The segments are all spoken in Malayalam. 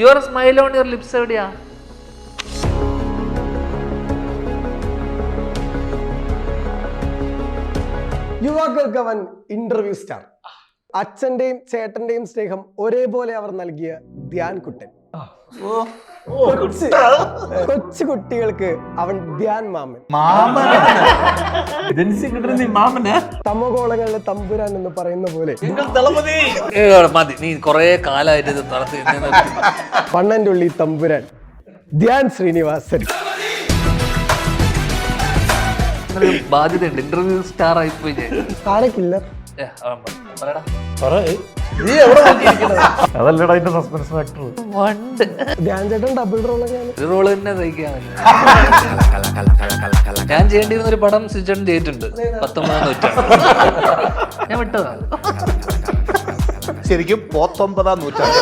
Your smile on your lips എവിടെയാ? യുവാക്കൾക്ക് അവൻ ഇന്റർവ്യൂ സ്റ്റാർ. അച്ഛന്റെയും ചേട്ടന്റെയും സ്നേഹം ഒരേപോലെ അവർ നൽകിയ ധ്യാൻ കുട്ടൻ. കൊച്ചു കുട്ടികൾക്ക് അവൻ ധ്യാൻ മാമൻ. തമോഗോളങ്ങളിലെ തമ്പുരാൻ എന്ന് പറയുന്ന പോലെ മതി, നീ കൊറേ കാലായിട്ട് പണ്ണന്റെ ഉള്ളി തമ്പുരാൻ ധ്യാൻ ശ്രീനിവാസൻ. ബാധ്യതയുണ്ട്, ഇന്റർവ്യൂ സ്റ്റാർ ആയിപ്പോയി. ആരെ കില്ലർ? അതല്ലടാ അതിന്റെ സസ്പെൻസ് ഫാക്ടർ. ധ്യാൻ ചേട്ടൻ ഡബിൾ റോള് തന്നെ തയ്ക്കാൻ. ഞാൻ ചെയ്യേണ്ടിയിരുന്ന ഒരു പടം സിജൻ ചെയ്തിട്ടുണ്ട് 19-ാം നൂറ്റാണ്ട്. ഞാൻ വിട്ടതാ. ശരിക്കും 19-ാം നൂറ്റാണ്ട്.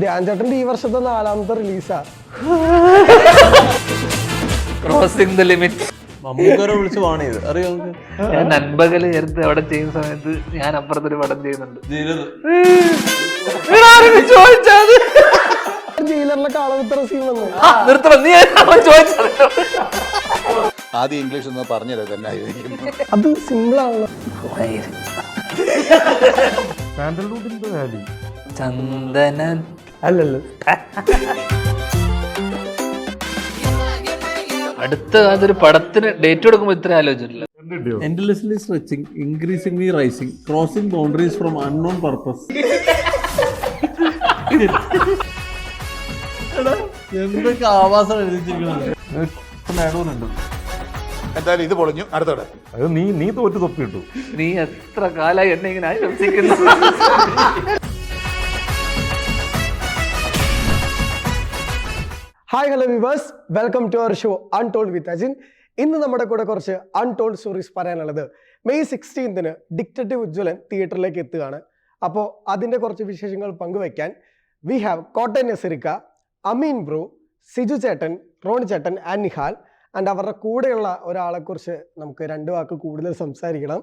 ധ്യാൻ ചേട്ടന്റെ ഈ വർഷത്തെ 4ാമത്തെ റിലീസാ ക്രോസിംഗ് ദ ലിമിറ്റ്. മമ്മൂക്കരെ വിളിച്ച് വാണിയത് അറിയോ? ഞാൻ നൻപകല് ചേർത്ത് അവിടെ ചെയ്യുന്ന സമയത്ത് ഞാൻ അപ്പുറത്തൊരു പടം ചെയ്യുന്നുണ്ട്. ജയിലറിലെ കാളവിത്തറ സീൻ വന്നു. ആദ്യം ഇംഗ്ലീഷ് ഒന്ന് പറഞ്ഞുതരാം തന്നെ ആയിരിക്കും. അത് സിമ്പിൾ ആണല്ലോ. സാൻഡൽവുഡിന്റെ വാലി ചന്ദന അല്ലല്ലോ. അടുത്ത അതൊരു പടത്തിന് ഡേറ്റ് കൊടുക്കുമ്പോ ഇത്ര ആലോചിച്ചിട്ടില്ല. Endlessly stretching, increasingly rising, crossing boundaries from unknown purpose. എന്തൊക്കെ ആവാസം എഴുതിച്ചിരിക്കുന്നത്. എന്തായാലും ഇത് പൊളിഞ്ഞു. അടുത്തോടെ അത് നീ തോറ്റ് തൊപ്പിട്ടു. നീ എത്ര കാലായി എന്നെ ഇങ്ങനെ ആശംസിക്കുന്നു. Hi hello viewers, welcome to our show untold with Ajin. ഇന്ന് നമ്മുടെ കൂടെ കുറച്ച് അൺടോൾഡ് സ്റ്റോറീസ് പറയാനുള്ളത്. മെയ് 16 ഡിറ്റക്റ്റീവ് ഉജ്ജ്വലൻ തിയേറ്ററിലേക്ക് എത്തുകയാണ്. അപ്പോൾ അതിൻ്റെ കുറച്ച് വിശേഷങ്ങൾ പങ്കുവയ്ക്കാൻ വി ഹാവ് കോട്ടയം നസീറിക്ക, അമീൻ ബ്രോ, സിജു ചേട്ടൻ, റോണി ചേട്ടൻ ആൻഡ് നിഹാൽ. ആൻഡ് അവരുടെ കൂടെയുള്ള ഒരാളെക്കുറിച്ച് നമുക്ക് 2 വാക്ക് കൂടുതൽ സംസാരിക്കണം.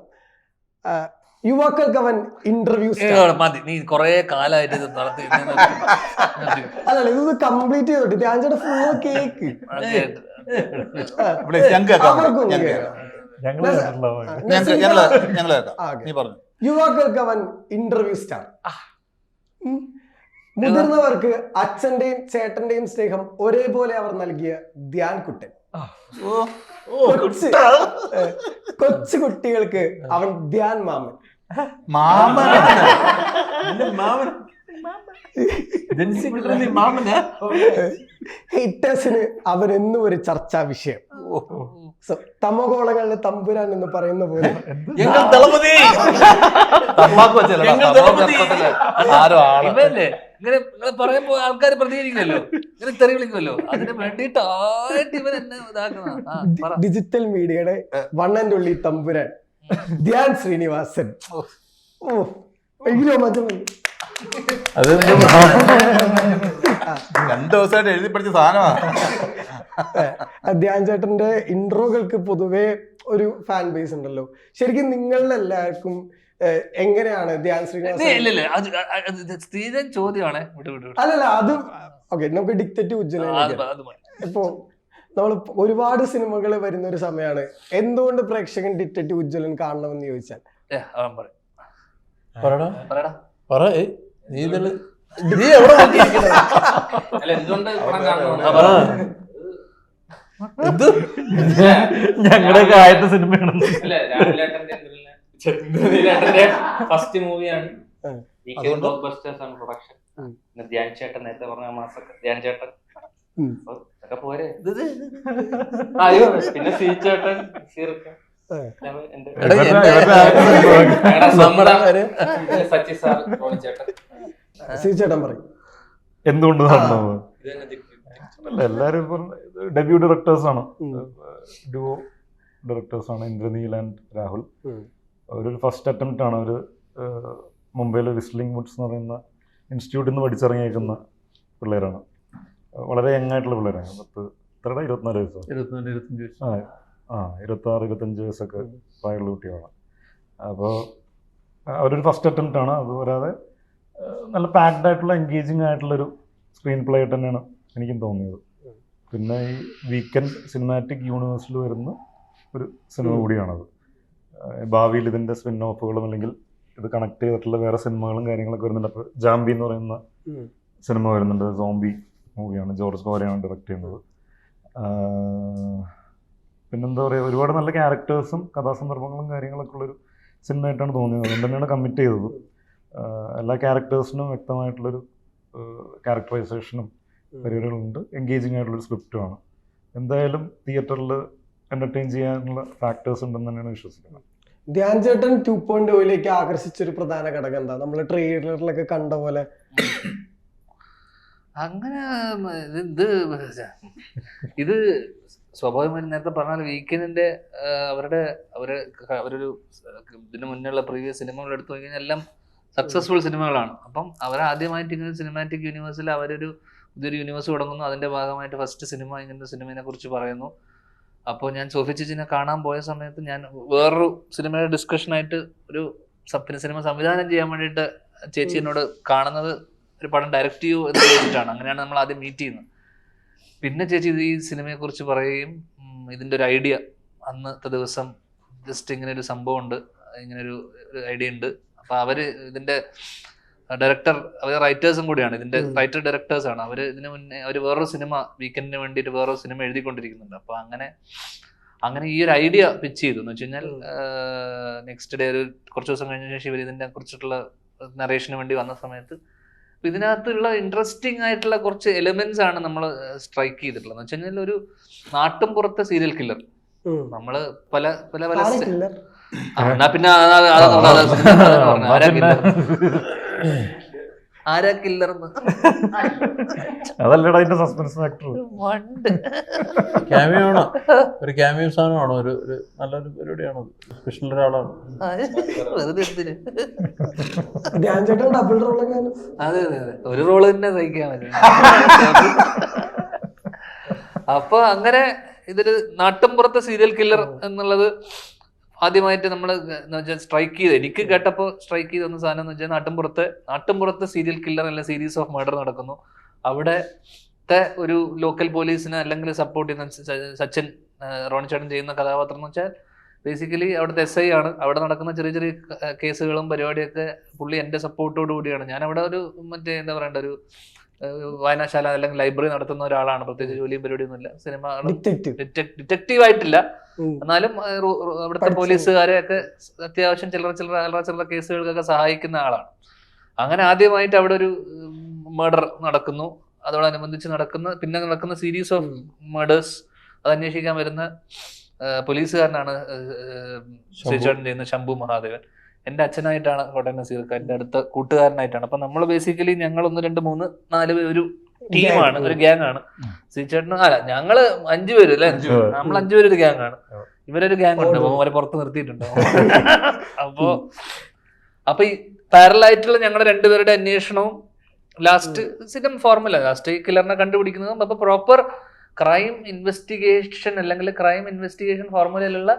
യുവാക്കൾക്ക് അവൻ ഇന്റർവ്യൂ മതി, നീ കൊറേ കാലായിട്ട് അല്ലല്ല, ഇത് കംപ്ലീറ്റ് ചെയ്തോട്ടെ. ധ്യാൻ ചേട്ടൻ ഫുള്ള് കേക്ക്. യുവാക്കൾക്ക് അവൻ ഇന്റർവ്യൂ സ്റ്റാർ. മുതിർന്നവർക്ക് അച്ഛന്റെയും ചേട്ടന്റെയും സ്നേഹം ഒരേപോലെ അവർ നൽകിയ ധ്യാൻ കുട്ടൻ. കൊച്ചു കുട്ടികൾക്ക് അവൻ ധ്യാൻ മാമൻ. ഹിറ്റേഴ്സിന് അവൻ എന്നും ഒരു ചർച്ചാ വിഷയം. തമോഗോളങ്ങളിലെ തമ്പുരാൻ എന്ന് പറയുന്ന പോലെ ഇങ്ങനെ പറയുമ്പോ ആൾക്കാർ പ്രതികരിക്കുമല്ലോ, ഇങ്ങനെ തെറി വിളിക്കുമല്ലോ. അതിന് വേണ്ടിയിട്ടായിട്ട് ഇവൻ എന്നെ ഇതാക്കുന്ന ഡിജിറ്റൽ മീഡിയയുടെ വണ്ണന്റെ ഉള്ളി തമ്പുരാൻ ധ്യാൻ ശ്രീനിവാസൻ. ഓ എങ്കിലോ മറ്റു 2 ദിവസമായിട്ട് എഴുതി പഠിച്ച സാധനമാണ്. ധ്യാൻ ചേട്ടന്റെ ഇൻട്രോകൾക്ക് പൊതുവെ ഒരു ഫാൻ ബേസ് ഉണ്ടല്ലോ. ശരിക്കും നിങ്ങളുടെ എല്ലാവർക്കും എങ്ങനെയാണ് ധ്യാൻ ശ്രീനിവാസൻ? ചോദ്യമാണ്. അല്ലല്ല, അത് ഓക്കെ, നമുക്ക് ഡിക്റ്റേറ്റീവ് ഉജ്ജ്വലൻ. ഇപ്പോ നമ്മൾ ഒരുപാട് സിനിമകൾ വരുന്ന ഒരു സമയമാണ്. എന്തുകൊണ്ട് പ്രേക്ഷകൻ ഡിക്റ്റേറ്റീവ് ഉജ്ജ്വലൻ കാണണമെന്ന് ചോദിച്ചാൽ ഞങ്ങളുടെ ആദ്യത്തെ സിനിമയാണ്. ഫസ്റ്റ് മൂവിയാണ്. പ്രൊഡക്ഷൻ. ധ്യാൻ ചേട്ടൻ നേരത്തെ പറഞ്ഞ മാസൊക്കെ ധ്യാൻ ചേട്ടൻ ഒക്കെ പോരെ. പിന്നെ സി ചേട്ടൻ, സച്ചി സാർ, റോണി ചേട്ടൻ. ചേട്ടൻ പറയും എന്തുകൊണ്ട് അല്ല, എല്ലാരും ഡെബ്യൂ ഡയറക്ടേഴ്സ് ആണ്, ഡുവോ ഡയറക്ടേഴ്സ് ആണ്, ഇന്ദ്രനീൽ ആൻഡ് രാഹുൽ. ഒരു ഫസ്റ്റ് അറ്റംപ്റ്റ് ആണ്. ഒരു മുംബൈയിലെ വിസ്ലിംഗ് വുഡ്സ് എന്ന് പറയുന്ന ഇൻസ്റ്റിറ്റ്യൂട്ടിൽ നിന്ന് പഠിച്ചിറങ്ങിയേക്കുന്ന പിള്ളേരാണ്. വളരെ യങ്ങായിട്ടുള്ള പിള്ളേരാണ്. 24 വയസ്സോ 26-25 വയസ്സൊക്കെ പ്രായമുള്ള കുട്ടികളാണ്. അപ്പോൾ അവരൊരു ഫസ്റ്റ് അറ്റംപ്റ്റ് ആണ്. അത് വരാതെ നല്ല പാക്ഡ് ആയിട്ടുള്ള എൻഗേജിങ് ആയിട്ടുള്ളൊരു സ്ക്രീൻ പ്ലേ ആയിട്ട് തന്നെയാണ് എനിക്കും തോന്നിയത്. പിന്നെ ഈ വീക്കെൻഡ് സിനിമാറ്റിക് യൂണിവേഴ്സിൽ വരുന്ന ഒരു സിനിമ കൂടിയാണത്. ഭാവിയിൽ ഇതിൻ്റെ സ്പിൻ ഓഫുകളും അല്ലെങ്കിൽ ഇത് കണക്ട് ചെയ്തിട്ടുള്ള വേറെ സിനിമകളും കാര്യങ്ങളൊക്കെ വരുന്നുണ്ട്. അപ്പോൾ ജാംബി എന്ന് പറയുന്ന സിനിമ വരുന്നുണ്ട്, സോംബി മൂവിയാണ്, ജോർജ് കോരയാണ് ഡയറക്റ്റ് ചെയ്യുന്നത്. പിന്നെന്താ പറയുക, ഒരുപാട് നല്ല ക്യാരക്ടേഴ്സും കഥാസന്ദർഭങ്ങളും കാര്യങ്ങളൊക്കെ ഉള്ളൊരു സിനിമയായിട്ടാണ് തോന്നിയത്. അതുകൊണ്ട് തന്നെയാണ് കമ്മിറ്റ് ചെയ്തത്. എല്ലാ ക്യാരക്ടേഴ്സിനും വ്യക്തമായിട്ടുള്ളൊരു ക്യാരക്ടറൈസേഷനും പരിപാടികളുണ്ട്, എൻഗേജിങ് ആയിട്ടുള്ളൊരു സ്ക്രിപ്റ്റുമാണ്. എന്തായാലും തിയേറ്ററിൽ എൻ്റർടൈൻ ചെയ്യാനുള്ള ഫാക്ടേഴ്സ് ഉണ്ടെന്ന് തന്നെയാണ് വിശ്വസിക്കുന്നത്. ധ്യാൻ ചേട്ടൻ 2.0 ആകർഷിച്ചൊരു പ്രധാന ഘടകം എന്താ? നമ്മൾ ട്രെയിലറിലൊക്കെ കണ്ട പോലെ അങ്ങനെ ഇത് സ്വാഭാവികമായും നേരത്തെ പറഞ്ഞാൽ വീക്കെൻഡിന്റെ അവരൊരു ഇതിനു മുന്നുള്ള പ്രീവിയസ് സിനിമകൾ എടുത്തു കഴിഞ്ഞാൽ എല്ലാം സക്സസ്ഫുൾ സിനിമകളാണ്. അപ്പം അവരാദ്യമായിട്ട് ഇങ്ങനെ സിനിമാറ്റിക് യൂണിവേഴ്സിൽ അവരൊരു പുതിയൊരു യൂണിവേഴ്സ് തുടങ്ങുന്നു. അതിന്റെ ഭാഗമായിട്ട് ഫസ്റ്റ് സിനിമ ഇങ്ങനത്തെ സിനിമയെ കുറിച്ച് പറയുന്നു. അപ്പോൾ ഞാൻ സോഫി ചേച്ചിനെ കാണാൻ പോയ സമയത്ത് ഞാൻ വേറൊരു സിനിമയുടെ ഡിസ്കഷനായിട്ട് ഒരു സിനിമ സംവിധാനം ചെയ്യാൻ വേണ്ടിയിട്ട് ചേച്ചി എന്നോട് കാണുന്നത് ഒരു പടം ഡയറക്റ്റ് ചെയ്യൂ എന്ന് ചോദിച്ചിട്ടാണ്. അങ്ങനെയാണ് നമ്മൾ ആദ്യം മീറ്റ് ചെയ്യുന്നത്. പിന്നെ ചേച്ചി ഈ സിനിമയെക്കുറിച്ച് പറയുകയും ഇതിൻ്റെ ഒരു ഐഡിയ അന്നത്തെ ദിവസം ജസ്റ്റ് ഇങ്ങനെ ഒരു സംഭവം ഉണ്ട്, ഇങ്ങനൊരു ഐഡിയ ഉണ്ട്. അപ്പോൾ അവര് ഇതിൻ്റെ ഡയറക്ടർ, അവർ റൈറ്റേഴ്സും കൂടിയാണ്, ഇതിൻ്റെ റൈറ്റർ ഡയറക്ടേഴ്സാണ്. അവർ ഇതിന് മുന്നേ അവർ വേറൊരു സിനിമ വീക്കെൻഡിന് വേണ്ടിയിട്ട് വേറൊരു സിനിമ എഴുതിക്കൊണ്ടിരിക്കുന്നുണ്ട്. അപ്പോൾ അങ്ങനെ ഈ ഒരു ഐഡിയ പിച്ച് ചെയ്തു എന്ന് വെച്ച് കഴിഞ്ഞാൽ നെക്സ്റ്റ് ഡേ ഒരു കുറച്ച് ദിവസം കഴിഞ്ഞ ശേഷം ഇവർ ഇതിനെ കുറിച്ചിട്ടുള്ള നറേഷന് വേണ്ടി വന്ന സമയത്ത് ഇതിനകത്തുള്ള ഇൻട്രസ്റ്റിംഗ് ആയിട്ടുള്ള കുറച്ച് എലിമെന്റ്സ് ആണ് നമ്മൾ സ്ട്രൈക്ക് ചെയ്തിട്ടുള്ളത്. എന്ന് വെച്ച് കഴിഞ്ഞാൽ ഒരു നാട്ടും പുറത്തെ സീരിയൽ കില്ലർ. നമ്മള് പല പല പല എന്നാ പിന്നെ ആരാ കില്ലർ അതല്ലടാ അതിന്റെ സസ്പെൻസ് ഫാക്ടർ. ക്യാമിയോ ആണോ? ഒരു ക്യാമിയോ സാധനമാണോ? ഒരു നല്ലൊരു പരിപാടിയാണോ? സ്പെഷ്യൽ ഒരാളാണ്. വെറുതെ എന്തിന്? അതെ അതെ ഒരു റോള് തന്നെ സഹിക്കാൻ പറ്റും. അപ്പൊ അങ്ങനെ ഇതൊരു നാട്ടുംപുറത്തെ സീരിയൽ കില്ലർ എന്നുള്ളത് ആദ്യമായിട്ട് നമ്മൾ സ്ട്രൈക്ക് ചെയ്ത്, എനിക്ക് കേട്ടപ്പോൾ സ്ട്രൈക്ക് ചെയ്ത് വന്ന സാധനം എന്ന് വെച്ചാൽ നാട്ടുംപുറത്തെ സീരിയൽ കില്ലർ അല്ലെങ്കിൽ സീരീസ് ഓഫ് മർഡർ നടക്കുന്നു. അവിടത്തെ ഒരു ലോക്കൽ പോലീസിനെ അല്ലെങ്കിൽ സപ്പോർട്ട് ചെയ്യുന്ന സച്ചിൻ റോണിച്ചേട്ടൻ ചെയ്യുന്ന കഥാപാത്രം എന്ന് വെച്ചാൽ ബേസിക്കലി അവിടുത്തെ SI ആണ്. അവിടെ നടക്കുന്ന ചെറിയ ചെറിയ കേസുകളും പരിപാടിയൊക്കെ പുള്ളി എൻ്റെ സപ്പോർട്ടോടു കൂടിയാണ്. ഞാൻ അവിടെ ഒരു മറ്റേ എന്താ പറയണ്ട ഒരു വായനാശാല അല്ലെങ്കിൽ ലൈബ്രറി നടത്തുന്ന ഒരാളാണ്. പ്രത്യേകിച്ച് ജോലിയും പരിപാടിയൊന്നുമില്ല. സിനിമ ഡിറ്റക്റ്റീവ് ആയിട്ടില്ല, എന്നാലും അവിടുത്തെ പോലീസുകാരെയൊക്കെ അത്യാവശ്യം ചില്ലറ കേസുകൾക്കൊക്കെ സഹായിക്കുന്ന ആളാണ്. അങ്ങനെ ആദ്യമായിട്ട് അവിടെ ഒരു മർഡർ നടക്കുന്നു. അതോടനുബന്ധിച്ച് നടക്കുന്ന സീരീസ് ഓഫ് മർഡേഴ്സ് അത് അന്വേഷിക്കാൻ വരുന്ന പോലീസുകാരനാണ് ശ്രീചേട്ടൻ ചെയ്യുന്ന ശംഭു മഹാദേവൻ. എൻ്റെ അച്ഛനായിട്ടാണ് കോട്ടയം നസീർക്ക്, എൻ്റെ അടുത്ത കൂട്ടുകാരനായിട്ടാണ്. അപ്പൊ നമ്മൾ ബേസിക്കലി ഞങ്ങൾ 1 2 3 4 ഒരു ടീമാണ്, ഒരു ഗ്യാങ് ആണ്. ശ്രീചേട്ടനും ഞങ്ങള് 5 പേര് അല്ലെ, നമ്മൾ 5 പേര് ഒരു ഗ്യാങ് ആണ്. ഇവരൊരു ഗ്യാങ് ഉണ്ട്, അവരെ പുറത്ത് നിർത്തിയിട്ടുണ്ടോ. അപ്പൊ ഈ പാരലായിട്ടുള്ള ഞങ്ങളുടെ 2 പേരുടെ അന്വേഷണവും ലാസ്റ്റ് സിനിമ ഫോർമുല, ലാസ്റ്റ് ഈ കില്ലറിനെ കണ്ടുപിടിക്കുന്നതും അപ്പൊ പ്രോപ്പർ ക്രൈം ഇൻവെസ്റ്റിഗേഷൻ അല്ലെങ്കിൽ ക്രൈം ഇൻവെസ്റ്റിഗേഷൻ ഫോർമുലയിലുള്ള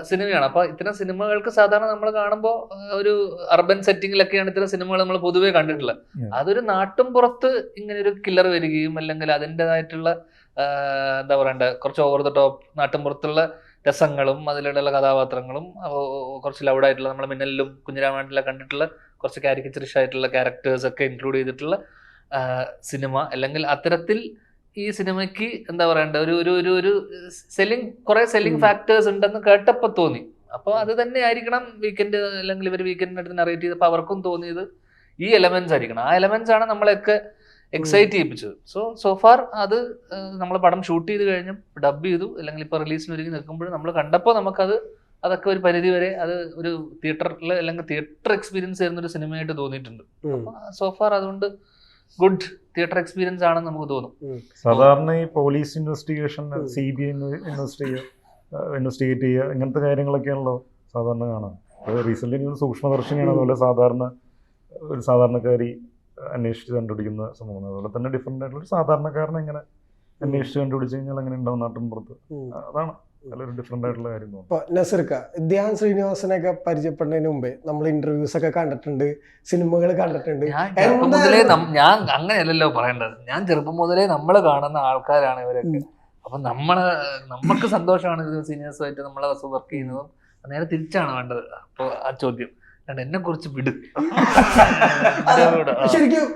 സിനിമയാണ്. അപ്പൊ ഇത്തരം സിനിമകൾക്ക് സാധാരണ നമ്മൾ കാണുമ്പോൾ ഒരു അർബൻ സെറ്റിങ്ങിലൊക്കെയാണ് ഇത്തരം സിനിമകൾ നമ്മൾ പൊതുവെ കണ്ടിട്ടുള്ളത്. അതൊരു നാട്ടും പുറത്ത് ഇങ്ങനെ ഒരു കില്ലർ വരികയും അല്ലെങ്കിൽ അതിൻ്റെതായിട്ടുള്ള എന്താ പറയണ്ട കുറച്ച് ഓവർ ദ ടോപ്പ് നാട്ടും പുറത്തുള്ള രസങ്ങളും അതിലുള്ള കഥാപാത്രങ്ങളും കുറച്ച് ലൗഡായിട്ടുള്ള നമ്മൾ മിന്നലിലും കുഞ്ഞിരാമായണത്തിലൊക്കെ കണ്ടിട്ടുള്ള കുറച്ച് കാരിക്കച്ചറിഷ് ആയിട്ടുള്ള ക്യാരക്ടേഴ്സ് ഒക്കെ ഇൻക്ലൂഡ് ചെയ്തിട്ടുള്ള സിനിമ. അല്ലെങ്കിൽ അത്തരത്തിൽ ഈ സിനിമയ്ക്ക് എന്താ പറയണ്ട ഒരു കുറെ സെല്ലിംഗ് ഫാക്ടേഴ്സ് ഉണ്ടെന്ന് കേട്ടപ്പോൾ തോന്നി. അപ്പോൾ അത് തന്നെ ആയിരിക്കണം വീക്കെൻഡ് അല്ലെങ്കിൽ ഇവർ വീക്കെൻഡിനടുത്ത് നറേറ്റ് ചെയ്തപ്പോൾ അവർക്കും തോന്നിയത് ഈ എലമെന്റ്സ് ആയിരിക്കണം. ആ എലമെന്റ്സ് ആണ് നമ്മളെയൊക്കെ എക്സൈറ്റ് ചെയ്യിപ്പിച്ചത്. സോ ഫാർ അത് നമ്മൾ പടം ഷൂട്ട് ചെയ്ത് കഴിഞ്ഞും ഡബ് ചെയ്തു അല്ലെങ്കിൽ ഇപ്പൊ റിലീസിന് ഒരുങ്ങി നിൽക്കുമ്പോഴും നമ്മൾ കണ്ടപ്പോൾ അതൊക്കെ ഒരു പരിധി വരെ അത് ഒരു തിയേറ്ററിൽ അല്ലെങ്കിൽ തിയേറ്റർ എക്സ്പീരിയൻസ് ചെയ്യുന്ന ഒരു സിനിമയായിട്ട് തോന്നിയിട്ടുണ്ട്. സോ ഫാർ അതുകൊണ്ട് ഗുഡ് തിയേറ്റർ എക്സ്പീരിയൻസ് ആണെന്ന് നമുക്ക് തോന്നും. സാധാരണ ഈ പോലീസ് ഇൻവെസ്റ്റിഗേഷൻ, CBI ഇൻവെസ്റ്റിഗേറ്റ് ചെയ്യുക, ഇങ്ങനത്തെ കാര്യങ്ങളൊക്കെയാണല്ലോ സാധാരണ കാണാം. റീസെന്റ് സൂക്ഷ്മദർശിനിയാണ് അതുപോലെ ഒരു സാധാരണക്കാരി അന്വേഷിച്ച് കണ്ടുപിടിക്കുന്ന സംഭവം. അതുപോലെ തന്നെ ഡിഫറെന്റ് ആയിട്ടുള്ള ഒരു സാധാരണക്കാരനെ ഇങ്ങനെ അന്വേഷിച്ച് കണ്ടുപിടിച്ച് കഴിഞ്ഞാൽ അങ്ങനെ ഉണ്ടാവും നാട്ടിൻ പുറത്ത്. അതാണ് നല്ലൊരു ഡിഫറെന്റ് ആയിട്ടുള്ള കാര്യം തോന്നുന്നു. ഇപ്പൊ നസീർക്ക, ധ്യാൻ ശ്രീനിവാസനൊക്കെ പരിചയപ്പെടുന്നതിന് മുമ്പേ നമ്മൾ ഇന്റർവ്യൂസ് ഒക്കെ കണ്ടിട്ടുണ്ട്, സിനിമകൾ കണ്ടിട്ടുണ്ട്. ഞാൻ ചെറുപ്പം മുതലേ ഞാൻ അങ്ങനെയല്ലല്ലോ പറയേണ്ടത്. ഞാൻ ചെറുപ്പം മുതലേ നമ്മള് കാണുന്ന ആൾക്കാരാണ് ഇവരൊക്കെ. അപ്പൊ നമുക്ക് സന്തോഷമാണ് ഇത് സീനിയേഴ്സുമായിട്ട് നമ്മളെ വർക്ക് ചെയ്യുന്നതും. നേരെ തിരിച്ചാണ് വേണ്ടത്. അപ്പൊ ആ ചോദ്യം എന്നെ കുറിച്ച് വിട്. ശരിക്കും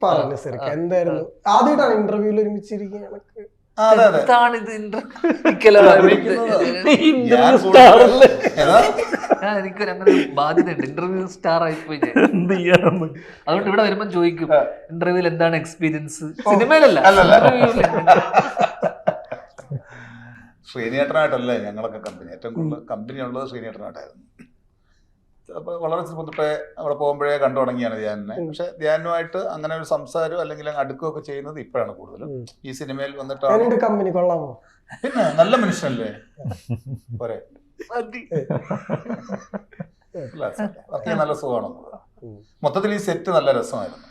പറഞ്ഞു നസീർക്ക, എന്തായിരുന്നു ആദ്യമായിട്ടാണ് ഇന്റർവ്യൂവിൽ ഒരുമിച്ചിരിക്കുകയാണ്? എനിക്കൊരു അങ്ങനെ ബാധ്യതയുണ്ട്. ഇന്റർവ്യൂ സ്റ്റാർ ആയിപ്പോയി. അതുകൊണ്ട് ഇവിടെ വരുമ്പോ ചോദിക്കും ഇന്റർവ്യൂവിൽ എന്താണ് എക്സ്പീരിയൻസ്. സിനിമയിലല്ല, ശ്രീനേട്ടനായിട്ടല്ലേ ഞങ്ങളൊക്കെ കമ്പനി, ഏറ്റവും കൂടുതൽ കമ്പനി ഉള്ളത് ശ്രീനേട്ടനായിട്ടായിരുന്നു. അപ്പോൾ വളരെ ചെറുപ്പം തൊട്ടേ അവിടെ പോകുമ്പോഴേ കണ്ടു തുടങ്ങിയാണ് ധ്യാനിനെ. പക്ഷെ ധ്യാനുമായിട്ട് അങ്ങനെ ഒരു സംസാരം അല്ലെങ്കിൽ അടുക്കുകയൊക്കെ ചെയ്യുന്നത് ഇപ്പോഴാണ് കൂടുതലും. ഈ സിനിമയിൽ വന്നിട്ടാണ്. കമ്പനി കൊള്ളാമോ? പിന്നെ നല്ല മനുഷ്യനല്ലേ, പോരെ, നല്ല സുഖമാണ്. മൊത്തത്തിൽ ഈ സെറ്റ് നല്ല രസമായിരുന്നു.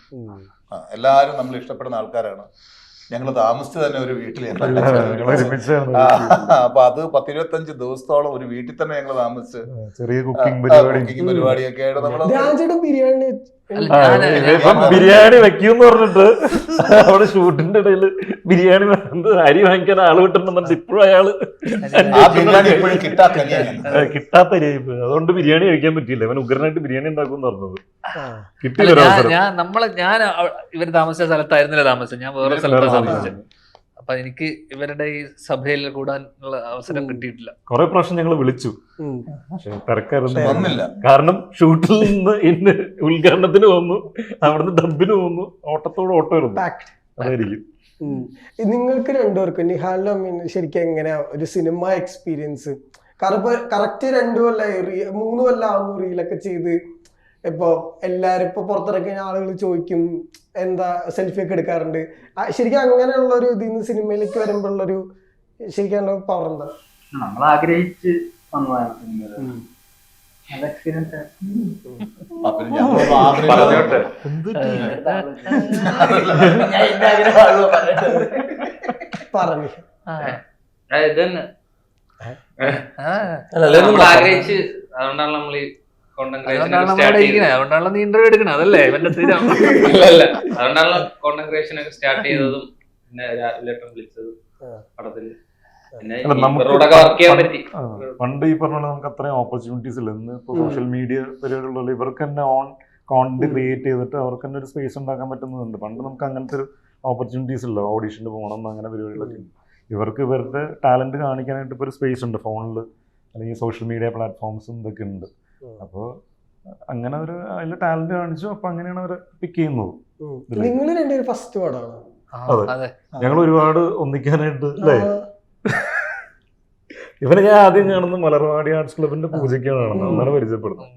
എല്ലാവരും നമ്മൾ ഇഷ്ടപ്പെടുന്ന ആൾക്കാരാണ്. ഞങ്ങൾ താമസിച്ച് തന്നെ ഒരു വീട്ടിൽ, അപ്പൊ അത് 10-25 ദിവസത്തോളം ഒരു വീട്ടിൽ തന്നെ ഞങ്ങൾ താമസിച്ച് ചെറിയ കുക്കിംഗ് പരിപാടിയൊക്കെ ആയിട്ട് നമ്മള് ബിരിയാണി വെക്കൂന്ന് പറഞ്ഞിട്ട് അവിടെ ഷൂട്ടിന്റെ ഇടയിൽ ബിരിയാണി അരി വാങ്ങിക്കാൻ ആള് വിട്ടിട്ടുണ്ടെന്നുണ്ട്. ഇപ്പോഴും അയാള് കിട്ടാത്ത അരിയായിപ്പോ, അതുകൊണ്ട് ബിരിയാണി കഴിക്കാൻ പറ്റിയില്ല. അവൻ ഉഗ്രനായിട്ട് ബിരിയാണി ഉണ്ടാക്കും പറഞ്ഞത്. ഞാൻ ഇവര് താമസിച്ച സ്ഥലത്തായിരുന്നില്ല താമസിച്ചത്, ഞാൻ വേറെ സ്ഥലത്താണ് താമസിച്ചത്. അപ്പൊ എനിക്ക് ഇവരുടെ ഈ സഭയിൽ കൂടാനുള്ള അവസരം കിട്ടിയിട്ടില്ല. കുറെ പ്രാവശ്യം ഞങ്ങൾ വിളിച്ചു, പക്ഷെ വന്നില്ല. കാരണം ഷൂട്ടിൽ നിന്ന് ഇന്ന് ഉദ്ഘാടനത്തിന് പോകുന്നു, അവിടുന്ന് ഡബിന് പോകുന്നു, ഓട്ടത്തോട് ഓട്ടം വരുന്നു. അതായിരിക്കും. നിങ്ങൾക്ക് രണ്ടുപേർക്കും നിഹാലിനും അമ്മീനും ശരിക്കും എങ്ങനെയാ ഒരു സിനിമ എക്സ്പീരിയൻസ്? കറക്റ്റ് 2 കൊല്ലമായി 3 കൊല്ലം ആവുന്നു റീലൊക്കെ ചെയ്ത്. ഇപ്പൊ എല്ലാരും ഇപ്പൊ പുറത്തിറങ്ങിയ ആളുകൾ ചോദിക്കും എന്താ സെൽഫി ഒക്കെ എടുക്കാറുണ്ട്. ശരിക്കും അങ്ങനെയുള്ള ഒരു ഇതിൽ നിന്ന് സിനിമയിലേക്ക് വരുമ്പോഴുള്ളൊരു ശരിക്കും പവർ എന്താ? നമ്മൾ ആഗ്രഹിച്ച് വന്നതാണ് നല്ല എക്സ്പീരിയൻസ്. പറഞ്ഞു ആഗ്രഹിച്ച്, അതുകൊണ്ടാണ് നമ്മൾ അതുകൊണ്ടാണല്ലോ നീ ഇന്റർവ്യൂ എടുക്കണേ. അതല്ലേ ഇവന്റെ സ്ഥിരം. അതുകൊണ്ടാണല്ലോ കോണ്ടന്റ് ക്രിയേഷൻ ഒക്കെ സ്റ്റാർട്ട് ചെയ്തതും പിന്നെ ലെറ്റർ വിളിച്ചതും പടത്തില്. പണ്ട് ഈ പറഞ്ഞ നമുക്ക് അത്രയും ഓപ്പർച്യൂണിറ്റീസ് ഇല്ല. ഇന്ന് ഇപ്പൊ സോഷ്യൽ മീഡിയ പരിപാടികളുള്ള ഇവർക്ക് തന്നെ ഓൺ കോണ്ടന്റ് ക്രിയേറ്റ് ചെയ്തിട്ട് അവർക്ക് തന്നെ ഒരു സ്പേസ് ഉണ്ടാക്കാൻ പറ്റുന്നുണ്ട്. പണ്ട് നമുക്ക് അങ്ങനത്തെ ഒരു ഓപ്പർച്യൂണിറ്റീസ് ഇല്ല. ഓഡീഷന് പോകണം അങ്ങനെ പരിപാടികളൊക്കെ. ഇവർക്ക് ഇവരുടെ ടാലന്റ് കാണിക്കാനായിട്ട് ഇപ്പൊ ഒരു സ്പേസ് ഉണ്ട് ഫോണിൽ, അല്ലെങ്കിൽ സോഷ്യൽ മീഡിയ പ്ലാറ്റ്ഫോംസും ഇതൊക്കെ ഉണ്ട്. അപ്പോൾ അങ്ങനെ ഒരു അതിൽ ടാലന്റ് കാണിച്ചു. അപ്പൊ അങ്ങനെയാണ് അവരെ പിക്ക് ചെയ്യുന്നത്. നിങ്ങൾ രണ്ടുപേരും ഫസ്റ്റ് പാടാണ്. അതെ, ഞങ്ങൾ ഒരുപാട് ഒന്നിക്കാനായിട്ട് അല്ലേ. ഇവനെ ഞാൻ ആദ്യം കാണുന്നത് മലർവാടി ആർട്സ് ക്ലബിന്റെ പൂജയ്ക്കാണ് കാണുന്നത്, അങ്ങനെ പരിചയപ്പെടുന്നത്.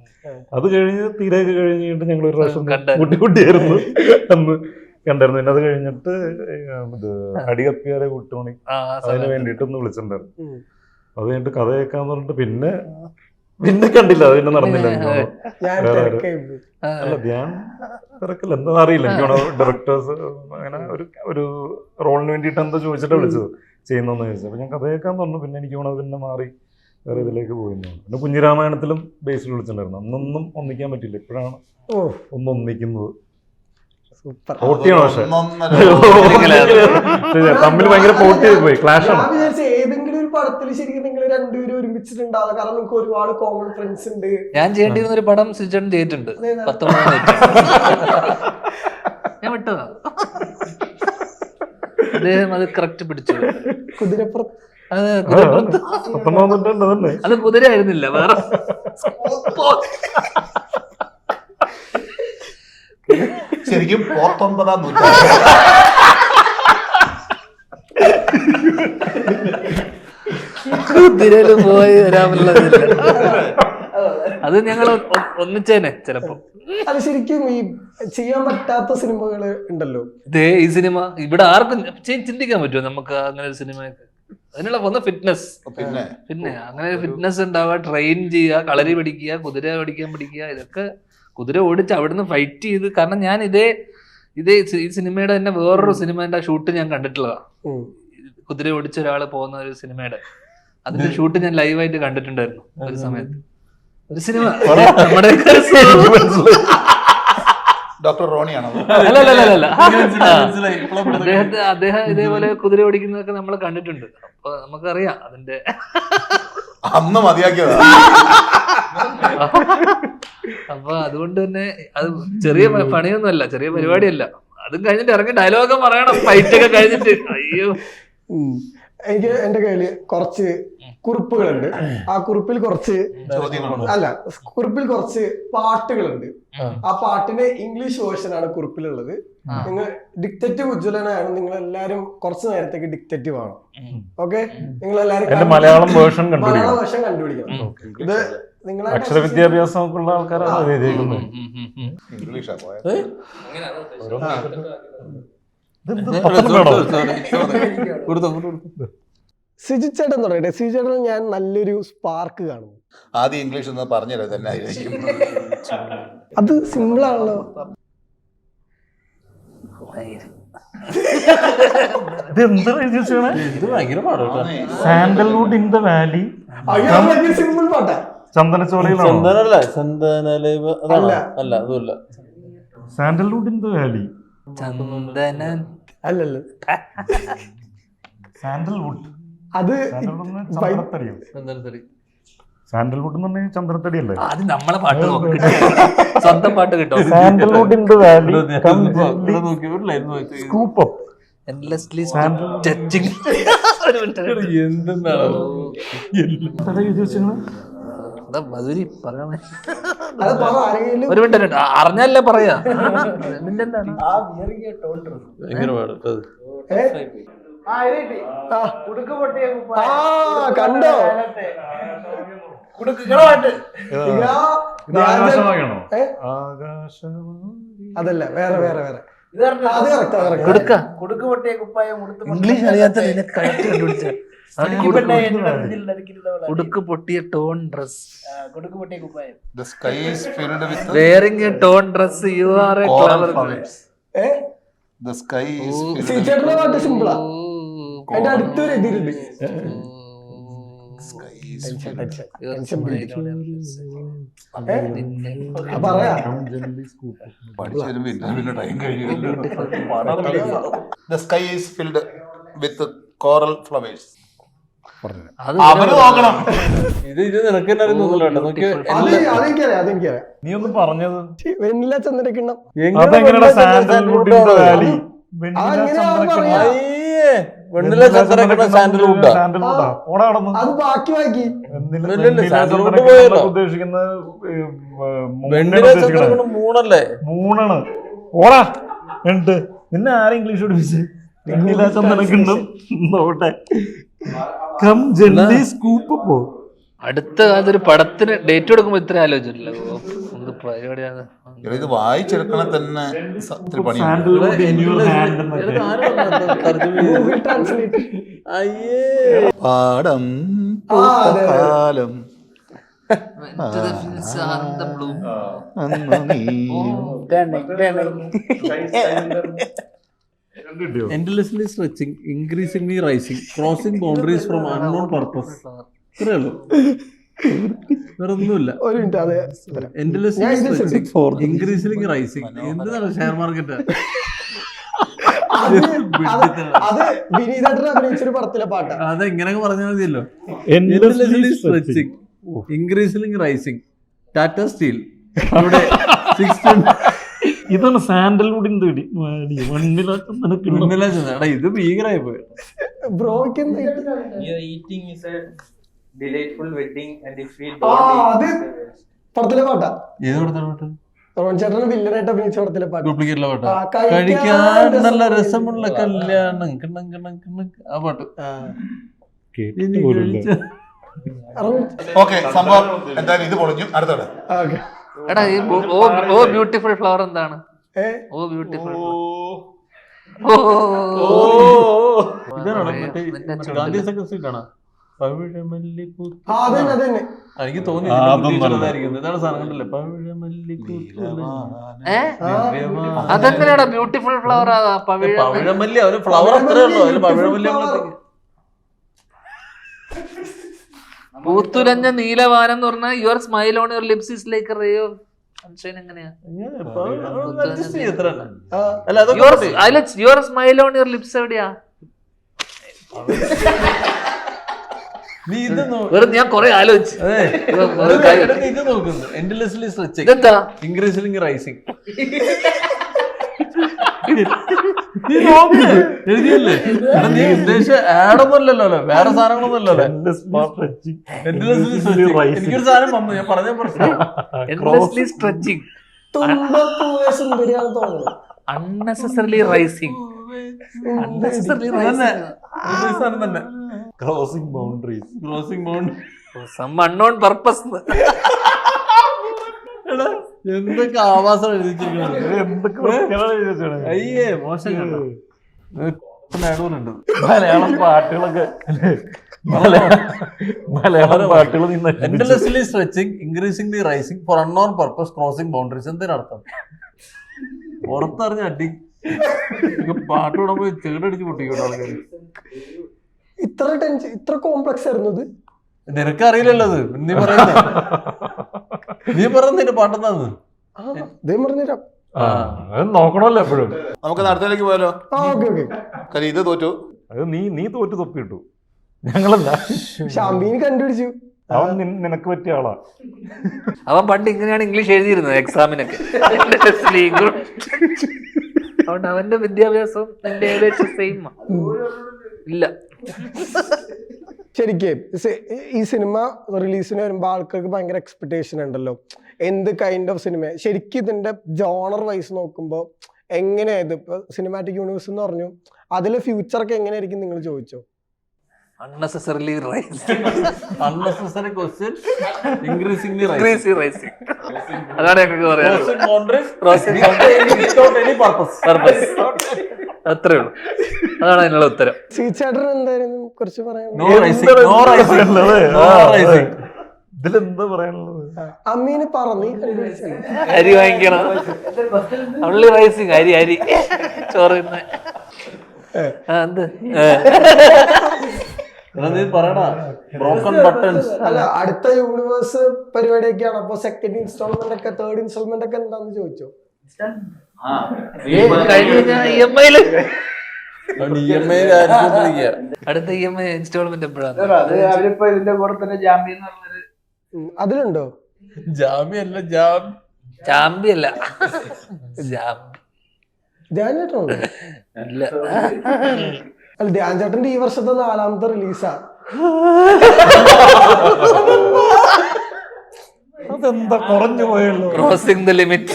അത് കഴിഞ്ഞ് തീരെയൊക്കെ കഴിഞ്ഞിട്ട് ഞങ്ങൾ ഒരു പ്രാവശ്യം കുട്ടിയായിരുന്നു അന്ന് കണ്ടായിരുന്നു. പിന്നെ അത് കഴിഞ്ഞിട്ട് ഇത് അടികപ്പിയാരെ കൂട്ടുമണി അതിന് വേണ്ടിയിട്ട് ഒന്ന് വിളിച്ചിട്ടുണ്ടായിരുന്നു. അത് കഴിഞ്ഞിട്ട് കഥ കേൾക്കാന്ന് പറഞ്ഞിട്ട് പിന്നെ കണ്ടില്ല, അത് പിന്നെ നടന്നില്ല. അല്ല ധ്യാൻ തിരക്കില്ല, എന്താ അറിയില്ല. എനിക്കാണോ ഡയറക്ടേഴ്സ് അങ്ങനെ ഒരു റോളിന് വേണ്ടിയിട്ട് എന്താ ചോദിച്ചിട്ടാണ് വിളിച്ചത്, ചെയ്യുന്നതെന്ന് ചോദിച്ചത്. അപ്പൊ ഞാൻ കഥ കേൾക്കാൻ പറഞ്ഞു. പിന്നെ എനിക്ക് തോന്നുന്നത് പിന്നെ മാറി വേറെ ഇതിലേക്ക് പോയിരുന്നു. പിന്നെ കുഞ്ഞിരാമായണത്തിലും ബേസിൽ വിളിച്ചിട്ടുണ്ടായിരുന്നു. അന്നൊന്നും ഒന്നിക്കാൻ പറ്റില്ല, ഇപ്പോഴാണ് ഒന്നിക്കുന്നത്. പോട്ടിയാണ്, പക്ഷെ തമ്മിൽ ഭയങ്കര പോട്ടി പോയി, ക്ലാഷ് ആണ്. ഏതെങ്കിലും ഒരു പടത്തിൽ ശരിക്കും നിങ്ങൾ രണ്ടുപേരും ഒരുമിച്ചിട്ടുണ്ടാവുക, കാരണം നിങ്ങൾക്ക് ഒരുപാട് കോമൺ ഫ്രണ്ട്സ് ഉണ്ട്. ഞാൻ ചെയ്യേണ്ടിരുന്ന ഒരു പടം സിജൻ ചെയ്തിട്ടുണ്ട് 19 ഞാൻ വിട്ടതാ. അദ്ദേഹം അത് കറക്റ്റ് പിടിച്ചു. കുതിരപ്പുറത്ത്. അത് കുതിര ആയിരുന്നില്ല, വേറെ ശരിക്കും 19-ാം നൂറ്റാണ്ട്. കുതിരയില് പോയി വരാമുള്ളതില്ല. അത് ഞങ്ങൾ ഒന്നിച്ചേനെ ചിലപ്പോ. അത് ശരിക്കും ഈ ചെയ്യാൻ പറ്റാത്ത സിനിമകള് ഉണ്ടല്ലോ. ഇതേ ഈ സിനിമ ഇവിടെ ആർക്കും ചിന്തിക്കാൻ പറ്റുമോ നമുക്ക് അങ്ങനെ ഒരു സിനിമയൊക്കെ? അതിനുള്ള ഒന്ന് ഫിറ്റ്നസ്. പിന്നെ അങ്ങനെ ഫിറ്റ്നസ് ഉണ്ടാവുക, ട്രെയിൻ ചെയ്യുക, കളരി പഠിക്കുക, കുതിര പഠിക്കാൻ പഠിക്കുക, ഇതൊക്കെ കുതിര ഓടിച്ച് അവിടുന്ന് ഫൈറ്റ് ചെയ്ത്. കാരണം ഞാൻ ഇതേ ഈ സിനിമയുടെ തന്നെ വേറൊരു സിനിമേന്റെ ഷൂട്ട് ഞാൻ കണ്ടിട്ടുള്ളതാ. കുതിര ഓടിച്ച ഒരാള് പോകുന്ന ഒരു സിനിമയുടെ അതിന്റെ ഷൂട്ട് ഞാൻ ലൈവായിട്ട് കണ്ടിട്ടുണ്ടായിരുന്നു ഒരു സമയത്ത്. ഒരു സിനിമ ഡോക്ടർ റോണിയാണോ? അല്ല അദ്ദേഹം ഇതേപോലെ കുതിര ഓടിക്കുന്നതൊക്കെ നമ്മൾ കണ്ടിട്ടുണ്ട്. അപ്പൊ നമുക്കറിയാം അതിന്റെ അന്ന് മതിയാക്കിയതാ. അപ്പൊ അതുകൊണ്ട് തന്നെ അത് ചെറിയ പണിയൊന്നുമല്ല, ചെറിയ പരിപാടിയല്ല. അതും കഴിഞ്ഞിട്ട് ഇറങ്ങി ഡയലോഗൊക്കെ പറയണം, ഫൈറ്റ് ഒക്കെ കഴിഞ്ഞിട്ട്. അയ്യോ, എനിക്ക് എന്റെ കയ്യില് കുറച്ച് കുറിപ്പുകളുണ്ട്. ആ കുറിപ്പിൽ കുറച്ച് കുറിപ്പിൽ കുറച്ച് പാട്ടുകളുണ്ട്. ആ പാട്ടിന്റെ ഇംഗ്ലീഷ് വേർഷൻ ആണ് കുറിപ്പിലുള്ളത്. നിങ്ങൾ ഡിക്റ്റേറ്റീവ് ഉജ്ജ്വലനാണ്. നിങ്ങൾ എല്ലാരും കുറച്ച് നേരത്തേക്ക് ഡിക്റ്റേറ്റീവ് ആണ്. ഓക്കെ, നിങ്ങൾ എല്ലാരും മലയാളം വേർഷൻ കണ്ടുപിടിക്കണം. ഇത് നിങ്ങളെ അക്ഷര വിദ്യാഭ്യാസമൊക്കെയുള്ള ആൾക്കാരാണ് എഴുതിയിരിക്കുന്നത്. ഇംഗ്ലീഷാ പോയത്. സിജി ചേട്ടൻ പറയട്ടെ. സിജി ചേട്ടൻ ഞാൻ നല്ലൊരു സ്പാർക്ക് കാണുന്നു. ആദ്യം ഇംഗ്ലീഷ് ഒന്ന് പറഞ്ഞുതരാം തന്നെ ആയിരിക്കും. അത് സിമ്പിൾ ആണല്ലോ. Sandalwood in the Valley, simple പാട്ടാ. ചന്ദനച്ചോലയിലാണോ? സാൻഡൽവുഡ് ഇൻ ദ വാലി, ചന്ദനൻ അല്ലല്ലോ. സാൻഡൽവുഡ് അത് ചന്ദനത്തടിയോ? സാൻഡൽവുഡ് എന്ന് പറഞ്ഞാൽ ചന്ദനത്തടി അല്ലേ? അത് നമ്മളെ പാട്ട് സ്വന്തം പാട്ട് കിട്ടും. Sandalwood in the Valley, scoop up, endlessly touching. ഒരു മിനിറ്റ് എന്തെന്നാണ് മധുരി പറയാമേ. അത് പറ ആരെങ്കിലും. ഒരു മിനിറ്റ് അറിഞ്ഞല്ലേ പറയാ. നിന്റെ എന്താണ് ഭയങ്കര പാട്. കണ്ടോ? അതല്ല, വേറെ വേറെ വേറെ. ഇംഗ്ലീഷ് അറിയാത്ത കണ്ടുപിടിച്ച ഉടുക്ക് പൊട്ടിയ tone dress. The sky is filled with wearing a torn dress, you are a coral clever flowers. The sky is filled with ചേട്ടന്റെ പാട്ട് സിമ്പിളാ. അതിന്റെ അടുത്തൊരു എതിരുണ്ട്. പറയാ. പഠിച്ചു വരുമ്പോ ഇന്റർവ്യൂവിന്റെ ടൈം കഴിഞ്ഞു. The sky is filled with coral flowers. അവര് നോക്കണം. ഇത് നിനക്ക് എല്ലാവരും തോന്നില്ല കേട്ടോ. നോക്കി അതെനിക്കറിയാം, അതെനിക്കറിയാം. നീ ഒന്ന് പറഞ്ഞത് വെണ്ണില ചന്ദ്രക്കിണ്ണം. അതെങ്ങനെ സാൻഡൽവുഡ് ഇൻ ദ വാലി? വെണ്ണില ചന്ദ്രക്കിണ്ണം സാൻഡൽവുഡ്. അത് ബാക്കി വാക്കി. ഉദ്ദേശിക്കുന്ന വെണ്ണില ചന്ദ്രക്കിണ്ണം മൂണല്ലേ? മൂന്നാണ്. ഓടാ എന്നിട്ട് നിന്നെ ആരെ ഇംഗ്ലീഷ് പഠിപ്പിച്ച്? വെണ്ണില ചന്ദ്രക്കിണ്ണം നോട്ടെ. കം ജെല്ലി സ്കൂപ്പ് പോ. അടുത്ത കാലത്തൊരു പടത്തിന് ഡേറ്റ് കൊടുക്കുമ്പോ ഇത്ര ആലോചിച്ചിട്ടില്ല. എന്ത് പരിപാടിയാണ് ഇത് വായിച്ചെടുക്കണ തന്നെ ഇത്തിരി പണിയാണ്. പാടം കാലം endlessly stretching, increasingly rising, crossing boundaries from unknown purpose. ഇത്രേ ഉള്ളൂ, വേറെ ഒന്നുമില്ല. ഒരു മിനിറ്റ്. അതെ, endlessly stretching, increasingly rising. എന്താണ് ഷെയർ മാർക്കറ്റ്? അത് വിനീതേട്ടൻ അഭിനയിച്ചൊരു പടത്തിലെ പാട്ടാ. അത് എങ്ങനെയൊക്കെ പറഞ്ഞാൽ മതിയല്ലോ. endlessly stretching, increasingly rising, Tata steel ഇവിടെ 620. ഇതാണ് സാൻഡൽവുഡ് ഇൻ ദ വാലി. ഇത് ഭീകരമായി പോയി. ബ്രോയ്ക്ക് പടത്തിലെ പാട്ടാ. ഏത് പടത്തിലെ പാട്ട്? റോൺ ചേട്ടൻ വില്ലനായിട്ട് അഭിനയിച്ച പടത്തിലെ പാട്ട്. ഡ്യൂപ്ലിക്കേറ്റിലെ പാട്ടാ. കഴിക്കാൻ നല്ല രസമുള്ള കല്യാണം കിണ്ണം കിണ്ണം കിണ്ണം. ആ പാട്ട് ഓക്കെ. സംഭവം എന്തായാലും ഇത് പൊളിഞ്ഞു. അടുത്തോടെ എടാ ഈ ഓ ബ്യൂട്ടിഫുൾ ഫ്ലവർ എന്താണ്? ഓ ബ്യൂട്ടിഫുൾ ഗാന്ധി സെക്കൻഡ് സ്ട്രീറ്റ് ആണോ? എനിക്ക് തോന്നി ഇതാണ് സാധനങ്ങളല്ലേ. അതെങ്ങനെയാടാ ബ്യൂട്ടിഫുൾ ഫ്ലവർ? പവിഴമല്ലി, അവര് ഫ്ലവർ അത്രേ ഉള്ളൂ. അതിൽ പവിഴമല്ലി പൂത്തുലഞ്ഞ നീലവാനം എന്ന് പറഞ്ഞാൽ your smile on your lips is like ray of sunshine. എങ്ങനെയാ your smile on your lips എവിടെയാ? ഞാൻ കൊറേ ആലോചിച്ചു. ഇതെന്താ ഇൻക്രീസിംഗ് റൈസിംഗ് എഴുതിയല്ലേ? നീ ഉദ്ദേശിച്ച ആഡൊന്നുമല്ലല്ലോ, വേറെ സാധനങ്ങളൊന്നുമല്ലോ. എനിക്കൊരു സാധനം വന്നു, ഞാൻ പറഞ്ഞ പ്രശ്നം. സുന്ദരിയാണ് തോന്നുന്നത്. unnecessarily rising. തന്നെ crossing boundaries. some unknown purpose. എന്തൊക്കെ ആവാസം എഴുതിച്ചിരിക്കുന്നത്. അയ്യേ മോശം. നേടൂലുണ്ട് മലയാളം പാട്ടുകളൊക്കെ. മലയാളം പാട്ടുകൾ endlessly stretching, increasingly rising for unknown purpose, crossing boundaries. എന്തിനർത്ഥം? പുറത്തറിഞ്ഞ അടി പാട്ട് വിടുമ്പോ ചേടടിച്ച് പൊട്ടിക്കോട്ടെ ആൾക്കാർ. ഇത്ര ടെൻഷൻ, ഇത്ര കോംപ്ലക്സ് ആയിരുന്നു ഇത്. നിനക്കറിയില്ലല്ലോ അത്. നീ പറയുന്നതിന്റെ പാട്ടെന്താന്ന് പറഞ്ഞുതരാം. നോക്കണമല്ലോ എപ്പോഴും. നമുക്ക് അടുത്തേക്ക് പോയാലോ? കാര്യം ഇത് തോറ്റു. അത് നീ തോറ്റു തൊപ്പിട്ടു, ഞങ്ങളല്ല. ഷാമ്പീന് കണ്ടുപിടിച്ചു. അവൻ നിനക്ക് പറ്റിയ ആളാ. അവൻ പണ്ട് ഇങ്ങനെയാണ് ഇംഗ്ലീഷ് എഴുതിയിരുന്നത് എക്സാമിനൊക്കെ. അതുകൊണ്ട് അവന്റെ വിദ്യാഭ്യാസവും എന്റെ ഏകദേശം സെയിം ഇല്ല. ശരിക്കും ഈ സിനിമ റിലീസിന് വരുമ്പോൾ ആൾക്കാർക്ക് ഭയങ്കര എക്സ്പെക്ടേഷൻ ഉണ്ടല്ലോ. എന്ത് കൈൻഡ് ഓഫ് സിനിമ? ശരിക്കും ഇതിന്റെ ജോണർ വൈസ് നോക്കുമ്പോൾ എങ്ങനെയായത്? ഇപ്പൊ സിനിമാറ്റിക് യൂണിവേഴ്സ് എന്ന് പറഞ്ഞു, അതിലെ ഫ്യൂച്ചറൊക്കെ എങ്ങനെയായിരിക്കും നിങ്ങൾ ചോദിച്ചോ? unnecessarily rising. unnecessary question, increasingly rising. അതാണ് ഞങ്ങൾക്ക് പറയാം. അത്രേ ഉള്ളൂ. അതാണ് അതിനുള്ള ഉത്തരം. ചേട്ടൻ എന്തായിരുന്നു കുറച്ച് പറയാൻ? ഇതിലെന്താ പറയാനുള്ളത്? അമ്മീന് പറഞ്ഞു അരി വാങ്ങിക്കണം. ഉള്ളി റൈസിങ്, അരി ചോറ് എന്ത് ബ്രോക്കൺ ബട്ടൺസ്. അല്ല, അടുത്ത യൂണിവേഴ്സ് പരിപാടിയൊക്കെയാണ്. അപ്പൊ സെക്കൻഡ് ഇൻസ്റ്റാൾമെന്റ് ഒക്കെ, തേർഡ് ഇൻസ്റ്റാൾമെന്റ് ഒക്കെ എന്താന്ന് ചോദിച്ചോ? അടുത്ത EMI ഇൻസ്റ്റാൾമെന്റ് എപ്പോഴാണ്? അതിലുണ്ടോ? ജാമ്യല്ല, ചാമ്പിയല്ല, ധ്യാൻ ചേട്ടനുണ്ടോ? അല്ല, ധ്യാൻ ചേട്ടന്റെ ഈ വർഷത്തെ 4ാമത്തെ റിലീസാ. അതെന്താ കുറഞ്ഞു പോയല്ലോ. Crossing the limit.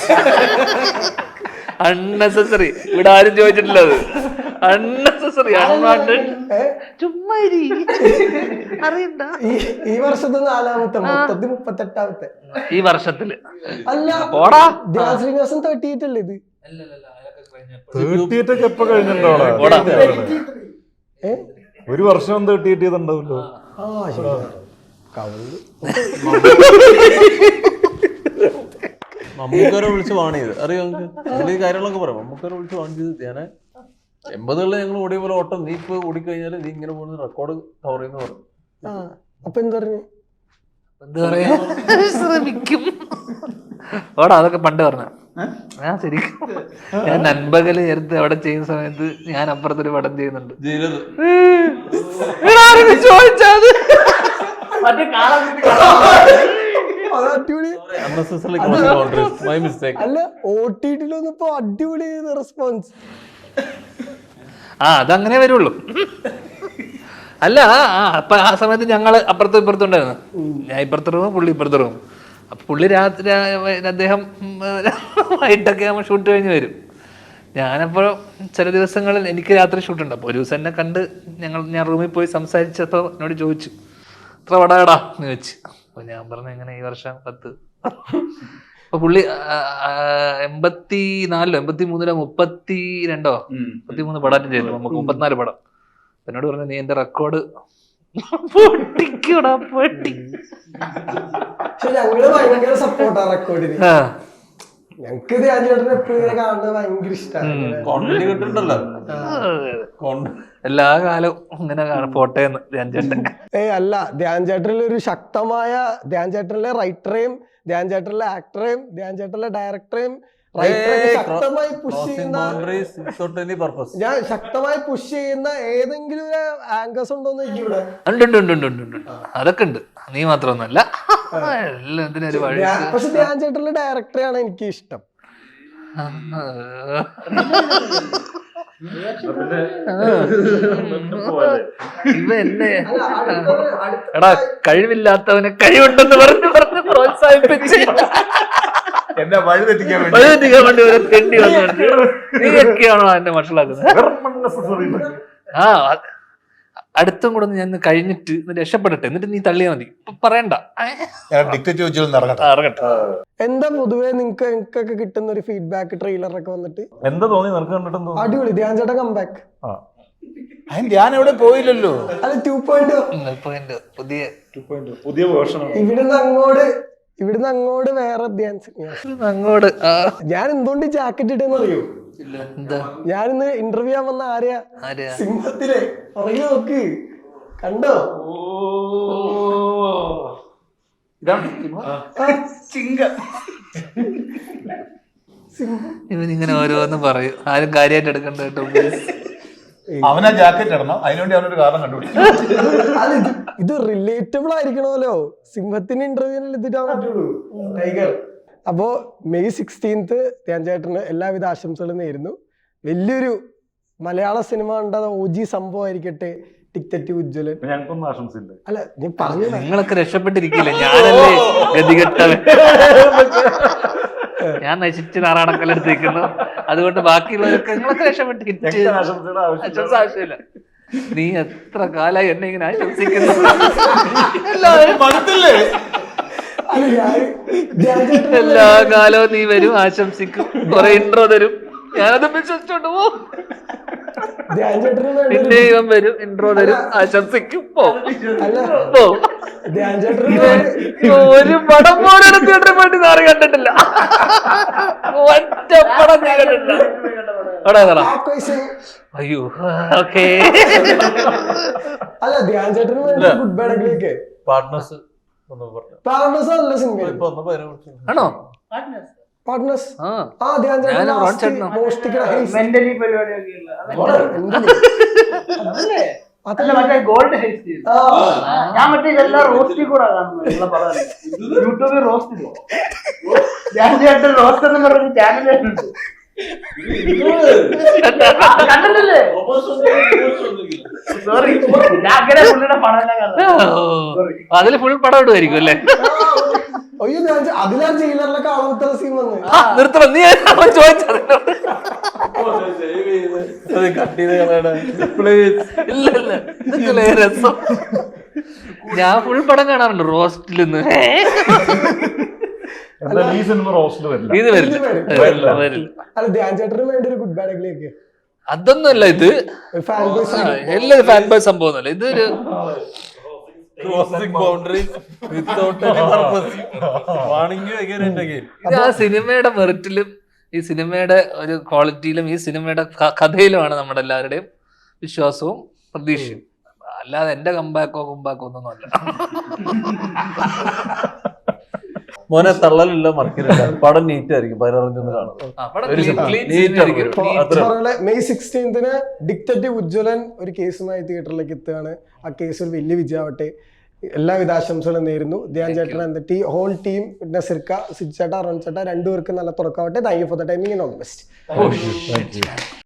അൺനെസസറി. ഇവിടെ ആരും ചോദിച്ചിട്ടില്ല അത്. Unnecessary, unwanted. ചുമ്മാ അറിയണ്ട. ഈ വർഷത്തെ 4ാമത്തെ, മൊത്തത്തിൽ 38ാമത്തെ ഈ വർഷത്തില്. അല്ല, പോടാ, ധ്യാൻ ശ്രീനിവാസൻ 38 അല്ലേ ഇത്? 38 ഒക്കെ എപ്പോ കഴിഞ്ഞിട്ടുണ്ടോ? ഒരു വർഷം 38 ചെയ്തിട്ടുണ്ടാവല്ലോ. മമ്മൂക്കരെ വിളിച്ച് വാണിയത് അറിയോ നിങ്ങൾക്ക്? ഈ കാര്യങ്ങളൊക്കെ പറയാം. മമ്മൂക്കരെ വിളിച്ച് വാണിയത് ഞാൻ 80കളിൽ ഞങ്ങൾ ഓടിയ പോലെ ഓട്ടം നീ ഇപ്പൊ ഓടിക്കഴിഞ്ഞാല് നീ ഇങ്ങനെ പോകുന്ന റെക്കോർഡ് കവർ ചെയ്യുന്ന പറഞ്ഞു. അപ്പൊ എന്താ പറഞ്ഞു? എന്താ പറയാ, ശ്രമിക്കും. ഓടാ, അതൊക്കെ പണ്ട് പറഞ്ഞ. ഞാൻ ശരിക്കും ഞാൻ നൻപകല് ചേർത്ത് അവിടെ ചെയ്യുന്ന സമയത്ത് ഞാൻ അപ്പുറത്തൊരു പടം ചെയ്യുന്നുണ്ട്. ചോദിച്ചത് അല്ല, OTT-ലൊന്നിപ്പോ അടിപൊളി റെസ്പോൺസ്. അതങ്ങനെ വരുള്ളൂ. അല്ല, അപ്പൊ ആ സമയത്ത് ഞങ്ങള് അപ്പുറത്തും ഇപ്പുറത്തും ഉണ്ടായിരുന്നു. ഞാൻ ഇപ്പുറത്തെ റൂമും പുള്ളി ഇപ്പുറത്തെ റൂമും. അപ്പൊ പുള്ളി രാത്രി, അദ്ദേഹം വൈകിട്ടൊക്കെ ആകുമ്പോൾ ഷൂട്ട് കഴിഞ്ഞ് വരും. ഞാനപ്പോൾ ചില ദിവസങ്ങളിൽ എനിക്ക് രാത്രി ഷൂട്ടുണ്ട്. അപ്പോൾ ഒരു ദിവസം എന്നെ കണ്ട് ഞാൻ റൂമിൽ പോയി സംസാരിച്ചപ്പോൾ എന്നോട് ചോദിച്ചു, എത്ര പടാടാ എന്ന് ചോദിച്ചു. അപ്പോൾ ഞാൻ പറഞ്ഞു, എങ്ങനെ ഈ വർഷം 10. അപ്പൊ പുള്ളി 84 83 33 പടാറ്റം ചെയ്തു. നമുക്ക് 34 പടം. എന്നോട് പറഞ്ഞു, നീ എന്റെ റെക്കോർഡ് പൊട്ടിക്കൂടാ, പൊട്ടി. ഞങ്ങക്ക് ധ്യാൻ ചേട്ടനെ എപ്പോഴും ഇങ്ങനെ കാണുന്നത് ഭയങ്കര ഇഷ്ടമാണ്. കോണ്ടന്റ് കിട്ടുന്നുണ്ടല്ലോ. എല്ലാ കാലവും ഇങ്ങനെ പോട്ടേന്ന് ധ്യാൻ ചേട്ടൻ. അല്ല, ധ്യാൻ ചേട്ടനിലെ ഒരു ശക്തമായ ധ്യാൻ ചേട്ടനിലെ റൈറ്ററേയും ധ്യാൻ ചേട്ടനിലെ ആക്ടറേയും ധ്യാൻ ചേട്ടനിലെ ഡയറക്ടറേയും ശക്തമായി പുഷ് ചെയ്യുന്ന, ഞാൻ ശക്തമായി പുഷ് ചെയ്യുന്ന ഏതെങ്കിലും ഒരു ആങ്കേഴ്സ് ഉണ്ടോന്ന് ഇവിടെ? ഉണ്ട്. അതൊക്കെ ഉണ്ട്, നീ മാത്രമൊന്നുമല്ല. എല്ലാത്തിനും ഒരു വഴി. പക്ഷെ ധ്യാൻ ചേട്ടനിലെ ഡയറക്ടറെയാണ് എനിക്ക് ഇഷ്ടം. ഇവ എന്നെ എടാ കഴിവില്ലാത്തവനെ കഴിവുണ്ടെന്ന് പറഞ്ഞ് പ്രോത്സാഹിപ്പിച്ച് എന്നെ വഴി തെറ്റിക്കാൻ വേണ്ടി ഒരു തെണ്ടി വന്നു. നീയൊക്കെയാണോ എന്നെ മനസ്സിലാക്കുന്നത്? ആ അടുത്തും കൂടെ ഞാൻ കഴിഞ്ഞിട്ട് രക്ഷപ്പെടട്ടെ, എന്നിട്ട് നീ തള്ളിയാ മതി. പറയണ്ട, ഇറങ്ങട്ടെ. എന്താ പൊതുവെ നിങ്ങൾക്കൊക്കെ കിട്ടുന്ന ഒരു ഫീഡ്ബാക്ക് ട്രെയിലറൊക്കെ വന്നിട്ട്? എന്താ തോന്നി നിനക്ക് കണ്ടിട്ട്? അടിപൊളി, ധ്യാൻ ചേട്ടൻ കംബാക്ക്. ഞാൻ എവിടെ പോയില്ലല്ലോ. അത് 2.0 പുതിയ വേർഷൻ. ഇവിടുന്ന് അങ്ങോട്ട് വേറെ ധ്യാൻ. അങ്ങോട്ട് ഞാൻ എന്തുകൊണ്ട് ജാക്കറ്റ് ഇട്ടെന്ന് അറിയോ? ഞാനിന്ന് ഇന്റർവ്യൂ ചെയ്യാൻ വന്ന ആരെയാ? സിംഹത്തിലെ പുറകെ നോക്ക്, കണ്ടോ? ഇവനിങ്ങനെ ഓരോന്നും പറയും, ആരും കാര്യമായിട്ട് എടുക്കണ്ട കേട്ടോ. അവനാ ജാക്കറ്റ് ഇടണം, അതിനുവേണ്ടി അവനൊരു കാരണം കണ്ടുപിടിക്കും. അല്ല, ഇത് റിലേറ്റബിൾ ആയിരിക്കണമല്ലോ. സിംഹത്തിന് ഇന്റർവ്യൂ എത്തിട്ടാൻ പറ്റുള്ളൂ. ടൈഗർ. അപ്പോ May 16th ധ്യാൻ ചേട്ടന് എല്ലാവിധ ആശംസകളും നേരുന്നു. വലിയൊരു മലയാള സിനിമ ഉണ്ടാകുന്ന OG സംഭവമായിരിക്കട്ടെ ടിക്കറ്റ് ഉജ്ജ്വലൻ. ഞങ്ങൾക്കൊന്നും ആശംസയില്ല. അല്ല, നീ പറഞ്ഞു, നിങ്ങളൊക്കെ രക്ഷപ്പെട്ടിരിക്കില്ല, ഞാനല്ലേ ഗതികെട്ടവൻ. ഞാൻ നശിച്ച് നാറാണക്കല്ലെടുത്തിരിക്കുന്നു. അതുകൊണ്ട് ബാക്കിയുള്ളവരൊക്കെ നിങ്ങളൊക്കെ രക്ഷപ്പെട്ടിരിക്കും. ആവശ്യമില്ല. നീ എത്ര കാലായി എന്നെ ഇങ്ങനെ ആശംസിക്കുന്നു? എല്ലാ കാലവും നീ വരും, ആശംസിക്കും, കുറെ ഇൻട്രോ തരും, ഞാനത് വിശ്വസിച്ചോണ്ട് പോകും. പിന്നെ ഇവൻ വരും, ഇൻട്രോ തരും, ആശംസിക്കും, ഒരു പടം പോലും തിയേറ്ററിൽ പോയിട്ട് നാറി കണ്ടിട്ടില്ല. ഒറ്റ പടം ഞാൻ കണ്ടിട്ടില്ല. അയ്യോ, ഓക്കേ. അല്ല, ധ്യാൻ ചേട്ടന് ഗുഡ് ബാഡ് പാർട്ട്നേഴ്സ് നല്ല സിനിമ ആണോ? പാർട്ട്നേഴ്സ്. ഗോൾഡ് ഞാൻ മറ്റേ ഇതെല്ലാം റോസ്റ്റിൽ കൂടെ കാണുന്നത്. യൂട്യൂബിൽ റോസ്റ്റ് റോസ്റ്റ് എന്ന് പറഞ്ഞ ചാനലുണ്ട്. കണ്ടില്ലേ? സോറി, പുള്ളിയുടെ പടം അതില് ഫുൾ പടം ഇടുമായിരിക്കും അല്ലേ? അയ്യോ, അതിലാ ജയിലറിലെ കാണാത്ത സീൻ വന്ന് നിർത്തണം. നീ ചോദിച്ചത് ഇല്ല, രസം. ഞാൻ ഫുൾ പടം കാണാറുണ്ട് റോസ്റ്റിൽ നിന്ന്. ഈ സിനിമ റോസ്റ്റിൽ വരില്ല. ഇത് വരില്ല. അല്ല, ധ്യാൻ ചേട്ടന് വേണ്ടി ഒരു ഗുഡ് ബാഡ് അഗ്ലിയൊക്കെ അതൊന്നുമല്ല. ഇത് എല്ലാം ഫാൻ ബോയ് സംഭവമൊന്നുമല്ല. ഇതൊരു crossing boundary without any purpose. Warning again and again. ആ സിനിമയുടെ മെറിറ്റിലും ഈ സിനിമയുടെ ഒരു ക്വാളിറ്റിയിലും ഈ സിനിമയുടെ കഥയിലുമാണ് നമ്മുടെ എല്ലാവരുടെയും വിശ്വാസവും പ്രതീക്ഷയും. അല്ലാതെ എന്റെ കുമ്പാക്കോ ഒന്നൊന്നുമല്ല. മോനെ തള്ളലില്ല, മറക്കില്ല. പടം നീറ്റ് ആയിരിക്കും. 15 കാണും. May 16th ഡിക്റ്റേറ്റീവ് ഉജ്ജ്വലൻ ഒരു കേസുമായി തിയേറ്ററിലേക്ക് എത്തുകയാണ്. ആ കേസ് ഒരു വലിയ വിജയമാവട്ടെ. എല്ലാവിധ ആശംസകളും നേരുന്നു. ധ്യാൻ ചേട്ടൻ എന്നിട്ട് ഈ ഹോൾ ടീം, നസിർക്ക, സിജ് ചേട്ടാ, അരുൺ ചേട്ടാ, രണ്ടുപേർക്കും നല്ല തുറക്കാവട്ടെ. Thank you for the timing and all the best.